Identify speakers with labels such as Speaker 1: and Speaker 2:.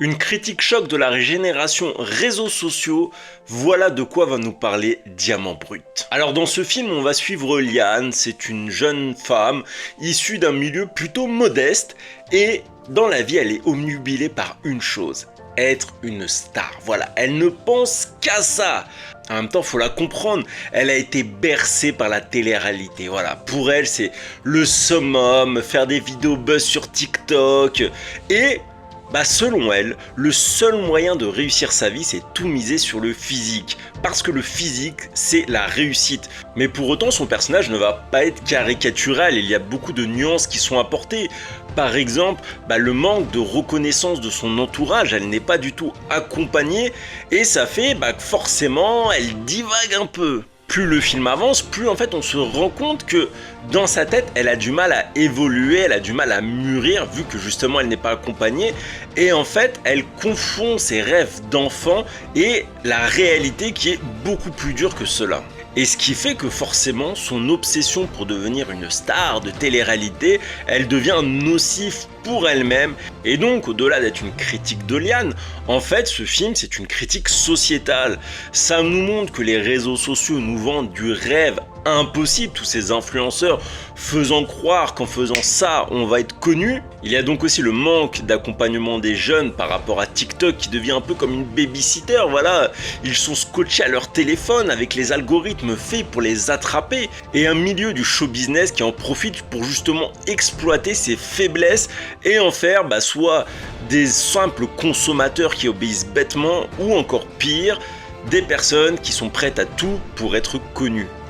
Speaker 1: Une critique choc de la génération réseaux sociaux, voilà de quoi va nous parler Diamant Brut. Alors dans ce film, on va suivre Liane, c'est une jeune femme issue d'un milieu plutôt modeste et dans la vie, elle est obnubilée par une chose, être une star. Voilà, elle ne pense qu'à ça. En même temps, faut la comprendre, elle a été bercée par la télé-réalité. Voilà, pour elle, c'est le summum, faire des vidéos buzz sur TikTok et selon elle, le seul moyen de réussir sa vie, c'est tout miser sur le physique. Parce que le physique, c'est la réussite. Mais pour autant, son personnage ne va pas être caricatural, il y a beaucoup de nuances qui sont apportées. Par exemple, le manque de reconnaissance de son entourage, elle n'est pas du tout accompagnée, et ça fait que forcément, elle divague un peu. Plus le film avance, plus en fait on se rend compte que dans sa tête, elle a du mal à évoluer, elle a du mal à mûrir vu que justement elle n'est pas accompagnée et en fait elle confond ses rêves d'enfant et la réalité qui est beaucoup plus dure que cela. Et ce qui fait que forcément son obsession pour devenir une star de télé-réalité, elle devient nocive pour elle-même. Et donc au-delà d'être une critique de Liane, en fait ce film c'est une critique sociétale. Ça nous montre que les réseaux sociaux nous vendent du rêve impossible, tous ces influenceurs faisant croire qu'en faisant ça on va être connu. Il y a donc aussi le manque d'accompagnement des jeunes par rapport à TikTok qui devient un peu comme une babysitter, voilà, ils sont scotchés à leur téléphone avec les algorithmes faits pour les attraper et un milieu du show business qui en profite pour justement exploiter ses faiblesses et en faire soit des simples consommateurs qui obéissent bêtement ou encore pire, des personnes qui sont prêtes à tout pour être connues.